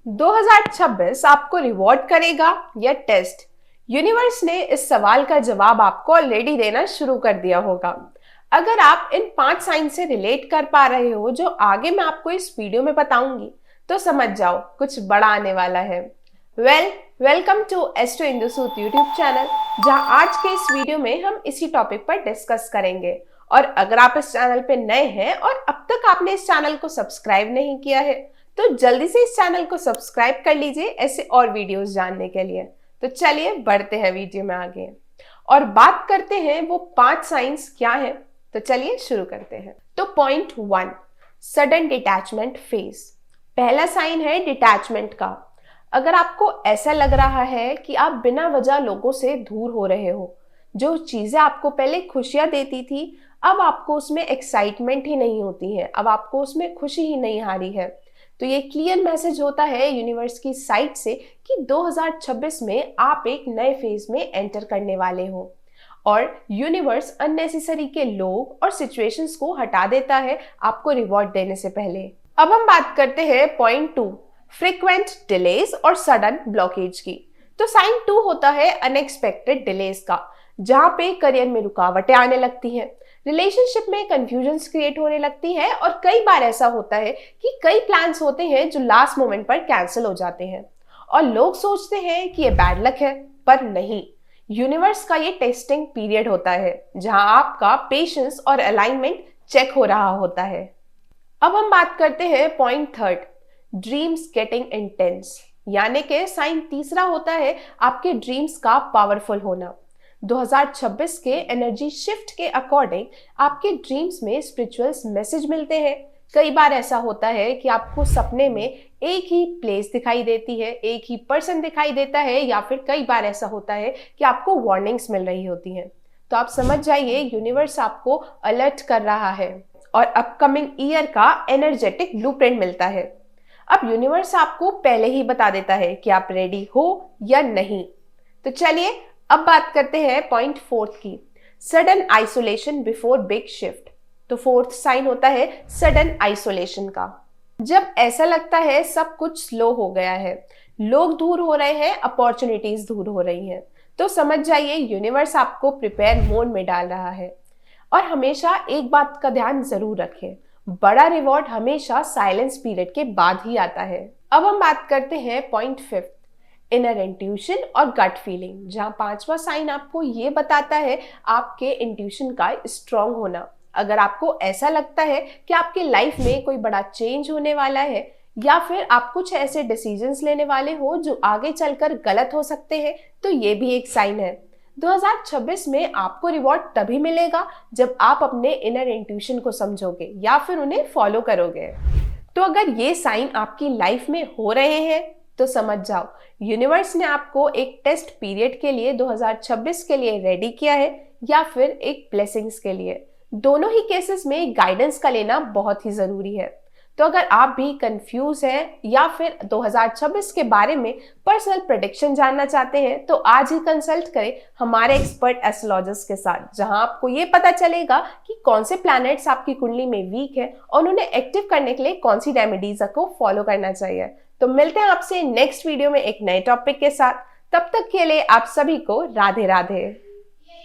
2026 आपको रिवॉर्ड करेगा या टेस्ट? यूनिवर्स ने इस सवाल का जवाब आपको ऑलरेडी देना शुरू कर दिया होगा। अगर आप इन 5 साइन से रिलेट कर पा रहे हो जो आगे मैं आपको इस वीडियो में बताऊंगी, तो समझ जाओ कुछ बड़ा आने वाला है। Welcome to astro Indu Sood YouTube channel, जहां आज के इस वीडियो में हम इसी टॉपिक पर डिस्कस करेंगे। और अगर आप इस चैनल पे नए हैं और अब तक आपने इस चैनल को सब्सक्राइब नहीं किया है, तो जल्दी से इस चैनल को सब्सक्राइब कर लीजिए ऐसे और वीडियोस जानने के लिए। तो चलिए बढ़ते हैं वीडियो में आगे और बात करते हैं वो 5 साइंस क्या है। तो चलिए शुरू करते हैं। तो पॉइंट 1, सडन डिटैचमेंट फेज। पहला साइन है डिटैचमेंट का। अगर आपको ऐसा लग रहा है कि आप बिना वजह लोगों से दूर हो रहे हो, जो चीजें आपको पहले खुशियां देती थी अब आपको उसमें एक्साइटमेंट ही नहीं होती है, अब आपको उसमें खुशी ही नहीं आ रही है, तो ये क्लियर मैसेज होता है यूनिवर्स की साइड से कि 2026 में आप एक नए फेज में एंटर करने वाले हो। और यूनिवर्स अननेसेसरी के लोग और सिचुएशंस को हटा देता है आपको रिवॉर्ड देने से पहले। अब हम बात करते हैं पॉइंट 2, फ्रीक्वेंट डिलेज और सडन ब्लॉकेज की। तो साइन 2 होता है अनएक्सपेक्टेड डिलेज का, जहां पे करियर में रुकावटें आने लगती हैं, रिलेशनशिप में कंफ्यूजन्स क्रिएट होने लगती है और कई बार ऐसा होता है कि कई प्लान्स होते हैं जो लास्ट मोमेंट पर कैंसिल हो जाते हैं और लोग सोचते हैं कि ये बैड लक है, पर नहीं, यूनिवर्स का ये टेस्टिंग पीरियड होता है जहां आपका पेशेंस और अलाइनमेंट चेक हो रहा होता है। अब हम बात करते हैं पॉइंट 3, ड्रीम्स गेटिंग इंटेंस। यानी कि साइन तीसरा होता है आपके ड्रीम्स का पावरफुल होना। 2026 के एनर्जी शिफ्ट के अकॉर्डिंग आपके ड्रीम्स में स्पिरिचुअल्स मैसेज मिलते हैं। कई बार ऐसा होता है कि आपको सपने में एक ही प्लेस दिखाई देती है, एक ही पर्सन दिखाई देता है, या फिर कई बार ऐसा होता है कि आपको वार्निंग्स मिल रही होती हैं। तो आप समझ जाइए यूनिवर्स आपको अलर्ट कर रहा है और अपकमिंग ईयर का एनर्जेटिक ब्लूप्रिंट मिलता है। अब यूनिवर्स आपको पहले ही बता देता है कि आप रेडी हो या नहीं। तो चलिए अब बात करते हैं पॉइंट 4 की, sudden isolation before big shift. तो 4th साइन होता है सडन आइसोलेशन का। जब ऐसा लगता है सब कुछ स्लो हो गया है, लोग दूर हो रहे हैं, अपॉर्चुनिटीज दूर हो रही हैं, तो समझ जाइए यूनिवर्स आपको प्रिपेयर मोड में डाल रहा है। और हमेशा एक बात का ध्यान जरूर रखें, बड़ा रिवॉर्ड हमेशा साइलेंस पीरियड के बाद ही आता है। अब हम बात करते हैं पॉइंट 5, इनर इंट्यूशन और गट फीलिंग, जहां 5वां साइन आपको ये बताता है आपके इंट्यूशन का स्ट्रांग होना। अगर आपको ऐसा लगता है कि आपके लाइफ में कोई बड़ा चेंज होने वाला है या फिर आप कुछ ऐसे डिसीजंस लेने वाले हो जो आगे चलकर गलत हो सकते हैं, तो ये भी एक साइन है। 2026 में आपको रिवॉर्ड तभी मिलेगा जब आप अपने इनर इंट्यूशन को समझोगे या फिर उन्हें फॉलो करोगे। तो अगर ये साइन आपकी लाइफ में हो रहे हैं तो समझ जाओ यूनिवर्स ने आपको एक टेस्ट पीरियड के लिए 2026 के लिए रेडी किया है या फिर एक ब्लेसिंग्स के लिए। दोनों ही केसेस में गाइडेंस का लेना बहुत ही जरूरी है। तो अगर आप भी कंफ्यूज हैं या फिर 2026 के बारे में पर्सनल प्रेडिक्शन जानना चाहते हैं, तो आज ही कंसल्ट करें हमारे एक्सपर्ट एस्ट्रोलॉजर्स के साथ, जहां आपको ये पता चलेगा कि कौन से प्लैनेट्स आपकी कुंडली में वीक है और उन्हें एक्टिव करने के लिए कौन सी रेमेडीज को फॉलो करना चाहिए। तो मिलते हैं आपसे नेक्स्ट वीडियो में एक नए टॉपिक के साथ। तब तक के लिए आप सभी को राधे राधे।